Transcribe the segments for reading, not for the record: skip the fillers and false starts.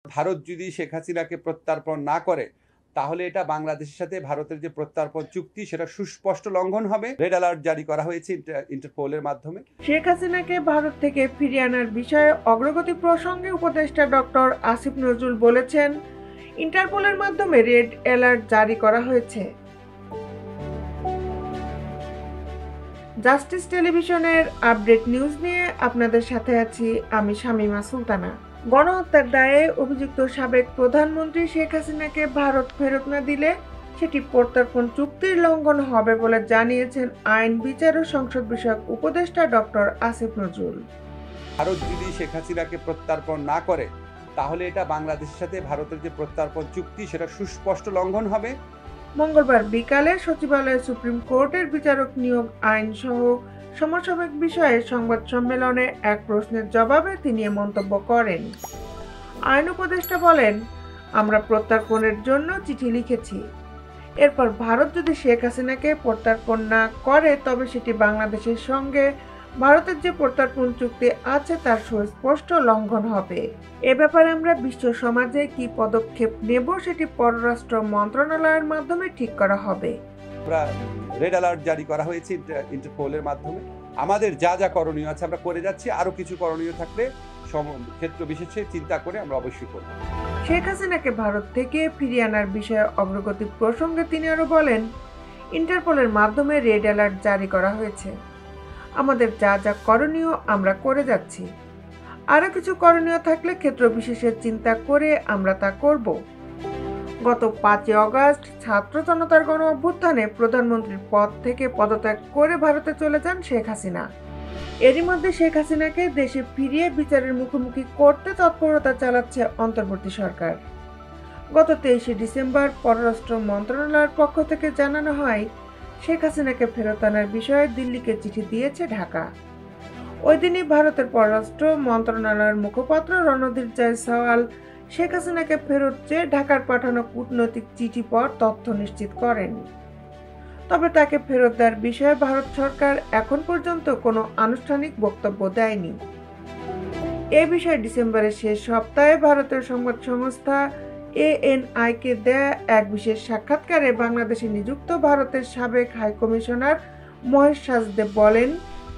ভারত যদি শেখ হাসিনাকে প্রত্যার্পণ না করে তাহলে এটা বাংলাদেশের সাথে ভারতের যে প্রত্যার্পণ চুক্তি সেটা সুস্পষ্ট লঙ্ঘন হবে। রেড অ্যালার্ট জারি করা হয়েছে ইন্টারপোলের মাধ্যমে। শেখ হাসিনাকে ভারত থেকে ফিরিয়ে আনার বিষয়ে অগ্রগতি প্রসঙ্গে উপদেষ্টা ডক্টর আসিফ নজরুল বলেছেন, ইন্টারপোলের মাধ্যমে রেড অ্যালার্ট জারি করা হয়েছে। জাস্টিস টেলিভিশনের আপডেট নিউজ নিয়ে আপনাদের সাথে আছি আমি শামীমা সুলতানা। গণহত্যার দায়ে অভিযুক্ত সাবেক প্রধানমন্ত্রী শেখ হাসিনাকে ভারত ফেরত না দিলে সেটি প্রত্যর্পণ চুক্তির লঙ্ঘন হবে বলে জানিয়েছেন আইন, বিচার ও সংসদ বিষয়ক উপদেষ্টা ডক্টর আসিফ নজরুল। ভারত যদি শেখ হাসিনাকে প্রত্যার্পণ না করে তাহলে এটা বাংলাদেশের সাথে ভারতের যে প্রত্যার্পণ চুক্তি সেটা সুস্পষ্ট লঙ্ঘন হবে। মঙ্গলবার বিকালে সচিবালয়ে সুপ্রিম কোর্টের বিচারক নিয়োগ আইন সহ সমসাময়িক বিষয়ে সংবাদ সম্মেলনে এক প্রশ্নের জবাবে তিনি এ মন্তব্য করেন। আইন উপদেষ্টা বলেন, আমরা প্রত্যার্পণের জন্য চিঠি লিখেছি। এরপর ভারত যদি শেখ হাসিনাকে প্রত্যার্পণ না করে তবে সেটি বাংলাদেশের সঙ্গে ভারতের যে প্রত্যার্পণ চুক্তি আছে তার সুস্পষ্ট লঙ্ঘন হবে। এ ব্যাপারে আমরা বিশ্ব সমাজে কি পদক্ষেপ নেব সেটি পররাষ্ট্র মন্ত্রণালয়ের মাধ্যমে ঠিক করা হবে। রেড অ্যালার্ট জারি করা হয়েছে ইন্টারপোলের মাধ্যমে। আমাদের যা যা করণীয় আছে আমরা করে যাচ্ছি, আরো কিছু করণীয় থাকলে ক্ষেত্র বিশেষে চিন্তা করে আমরা অবশ্যই করব। শেখ হাসিনাকে ভারত থেকে ফিরিয়ে আনার বিষয়ে অগ্রগতি প্রসঙ্গে তিনি আরো বলেন, ইন্টারপোলের মাধ্যমে রেড অ্যালার্ট জারি করা হয়েছে। আমাদের যা যা করণীয় আমরা করে যাচ্ছি, আরো কিছু করণীয় থাকলে ক্ষেত্র বিশেষে চিন্তা করে আমরা তা করব। গত 5 অগস্ট ছাত্র জনতার গণ অভ্যুত্থানে প্রধানমন্ত্রীর পদ থেকে পদত্যাগ করে ভারতে চলে যান শেখ হাসিনা। এরই মধ্যে শেখ হাসিনাকে দেশে ফিরিয়ে বিচারের মুখোমুখি করতে তৎপরতা চালাচ্ছে অন্তর্বর্তী সরকার। গত 23 ডিসেম্বর পররাষ্ট্র মন্ত্রণালয়ের পক্ষ থেকে জানানো হয়, শেখ হাসিনাকে ফেরত আনার বিষয়ে দিল্লিকে চিঠি দিয়েছে ঢাকা। ওই দিনই ভারতের পররাষ্ট্র মন্ত্রণালয়ের মুখপাত্র রণধীর জয়সওয়াল শেখ হাসিনাকে ফেরত চেয়ে ঢাকার পাঠানো কূটনৈতিক চিঠি পর তথ্য নিশ্চিত করেন। তবে তাকে ফেরত দেওয়ার বিষয়ে ভারত সরকার এখন পর্যন্ত কোনো আনুষ্ঠানিক বক্তব্য দেয়নি। এ বিষয়ে ডিসেম্বরের শেষ সপ্তাহে ভারতের সংবাদ সংস্থা ANI-কে দেয়া এক বিশেষ সাক্ষাৎকারে বাংলাদেশে নিযুক্ত ভারতের সাবেক হাইকমিশনার মহেশ সাজদেব বলেন,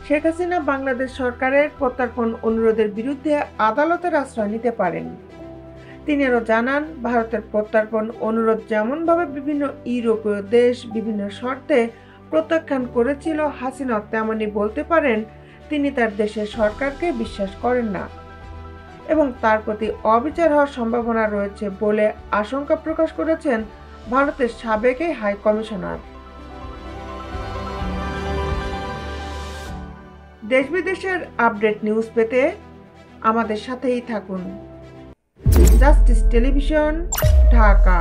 শেখ হাসিনা বাংলাদেশ সরকারের প্রত্যার্পণ অনুরোধের বিরুদ্ধে আদালতের আশ্রয় নিতে পারেন। তিনি আরও জানান, ভারতের প্রত্যার্পণ অনুরোধ যেমনভাবে বিভিন্ন ইউরোপীয় দেশ বিভিন্ন শর্তে প্রত্যাখ্যান করেছিল, হাসিনা তেমনই বলতে পারেন তিনি তার দেশের সরকারকে বিশ্বাস করেন না এবং তার প্রতি অবিচার হওয়ার সম্ভাবনা রয়েছে বলে আশঙ্কা প্রকাশ করেছেন ভারতের সাবেক হাই কমিশনার। দেশ বিদেশের আপডেট নিউজ পেতে আমাদের সাথেই থাকুন। Justice television, Dhaka.